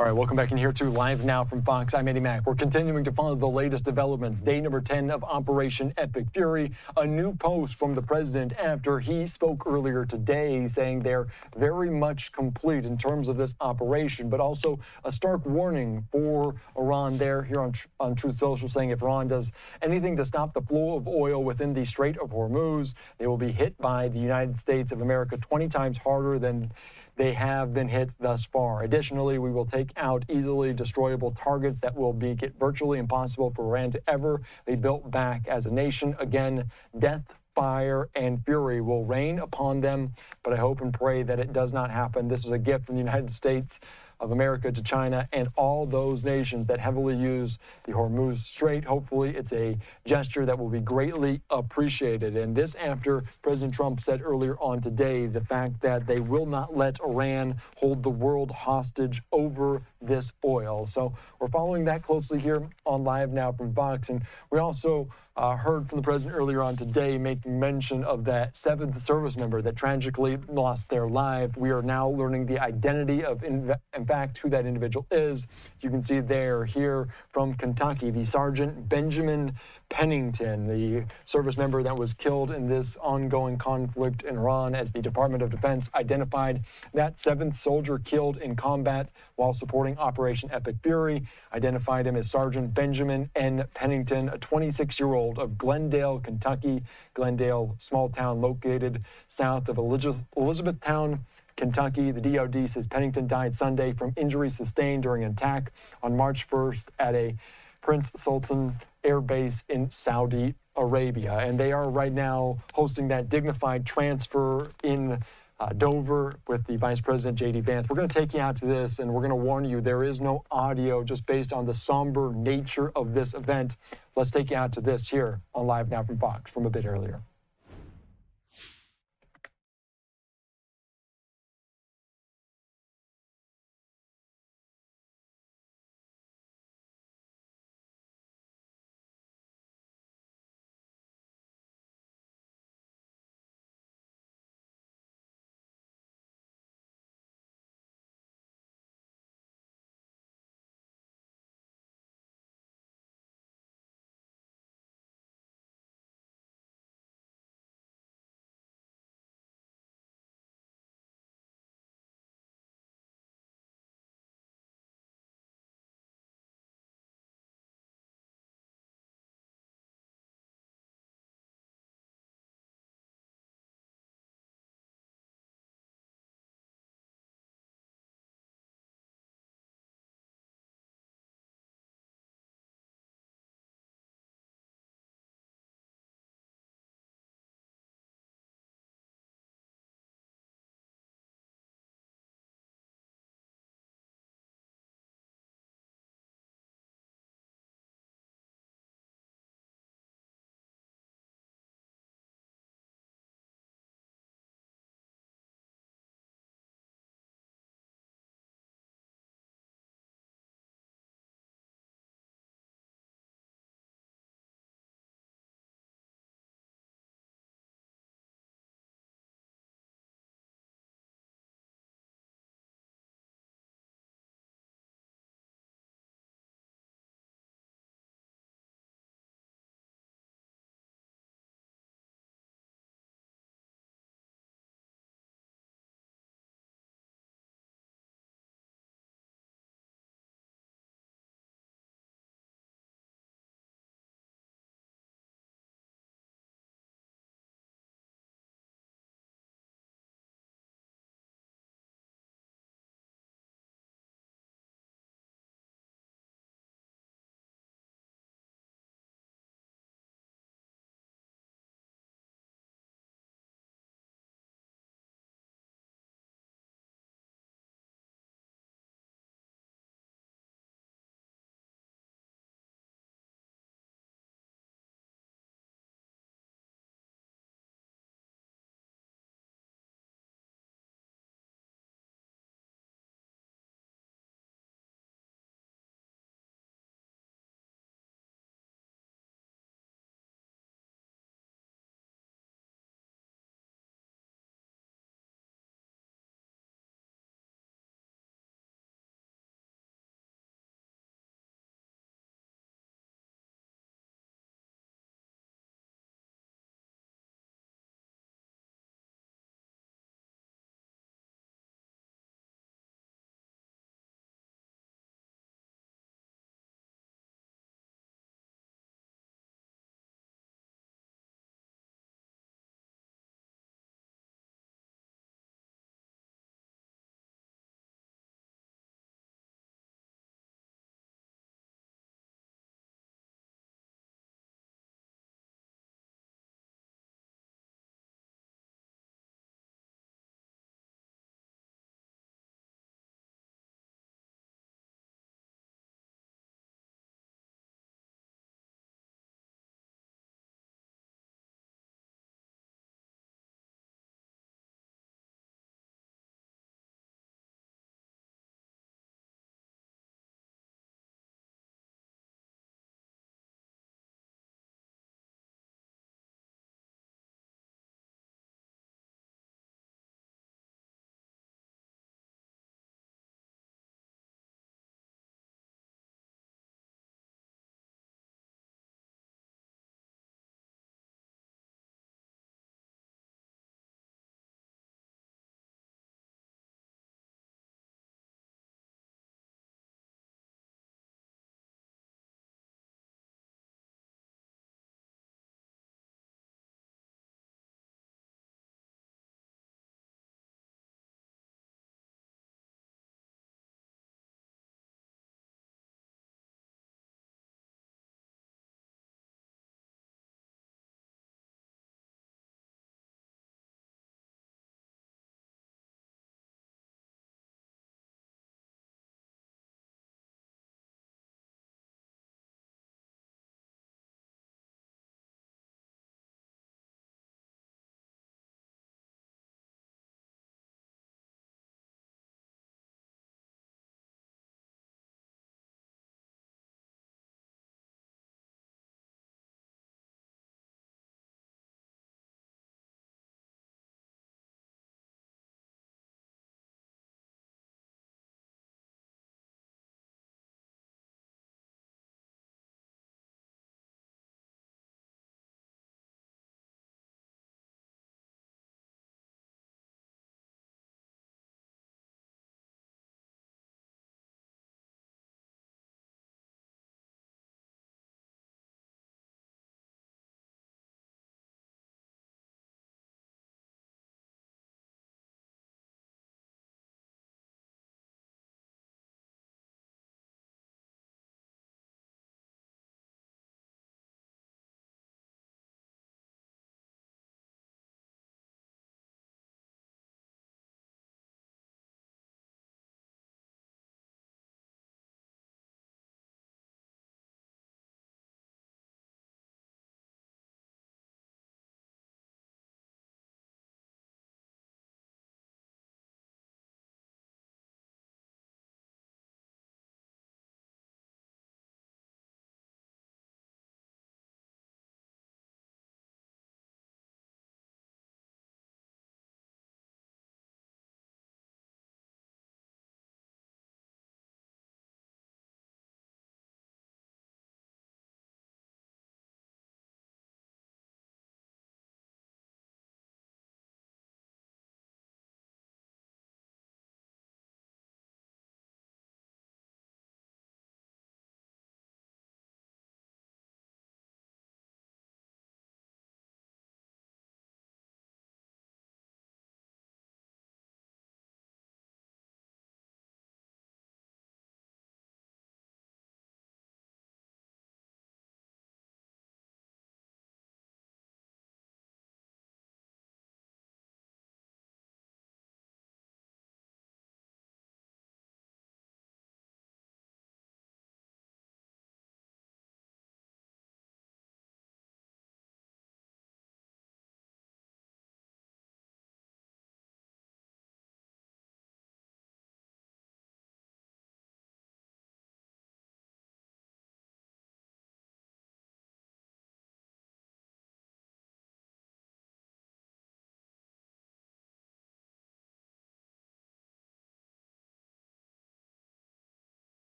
All right, welcome back in here to Live Now from Fox. I'm Eddie Mack. We're continuing to follow the latest developments. Day number 10 of Operation Epic Fury. A new post from the president after he spoke earlier today saying they're very much complete in terms of this operation, but also a stark warning for Iran there here on Truth Social, saying if Iran does anything to stop the flow of oil within the Strait of Hormuz, they will be hit by the United States of America 20 times harder than they have been hit thus far. Additionally, we will take out easily destroyable targets that will make it virtually impossible for Iran to ever be built back as a nation. Again, death, fire, and fury will rain upon them, but I hope and pray that it does not happen. This is a gift from the United States of America to China and all those nations that heavily use the Hormuz Strait. Hopefully, it's a gesture that will be greatly appreciated. And this after President Trump said earlier on today the fact that they will not let Iran hold the world hostage over this oil. So we're following that closely here on Live Now from Fox. And we also heard from the president earlier on today making mention of that 7th service member that tragically lost their life. We are now learning the identity of, in fact, who that individual is. You can see there here from Kentucky, the Sergeant Benjamin Pennington, the service member that was killed in this ongoing conflict in Iran, as the Department of Defense identified that 7th soldier killed in combat while supporting Operation Epic Fury, identified him as Sergeant Benjamin N. Pennington, a 26-year-old of Glendale, Kentucky. Glendale, small town located south of Elizabethtown, Kentucky. The DOD says Pennington died Sunday from injuries sustained during an attack on March 1st at a Prince Sultan Air Base in Saudi Arabia. And they are right now hosting that dignified transfer in Dover with the Vice President JD Vance. We're going to take you out to this, and we're going to warn you there is no audio just based on the somber nature of this event. Let's take you out to this here on Live Now from Fox from a bit earlier.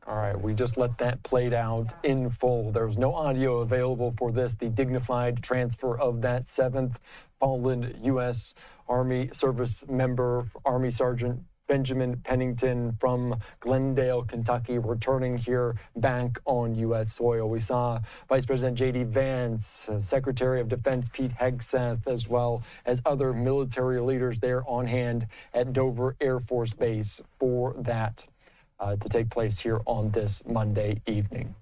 All right, we just let that played out in full. There's no audio available for this, the dignified transfer of that 7th fallen U.S. Army service member, Army Sergeant Benjamin Pennington from Glendale, Kentucky, returning here back on U.S. soil. We saw Vice President JD Vance, Secretary of Defense Pete Hegseth, as well as other military leaders there on hand at Dover Air Force Base for that to take place here on this Monday evening.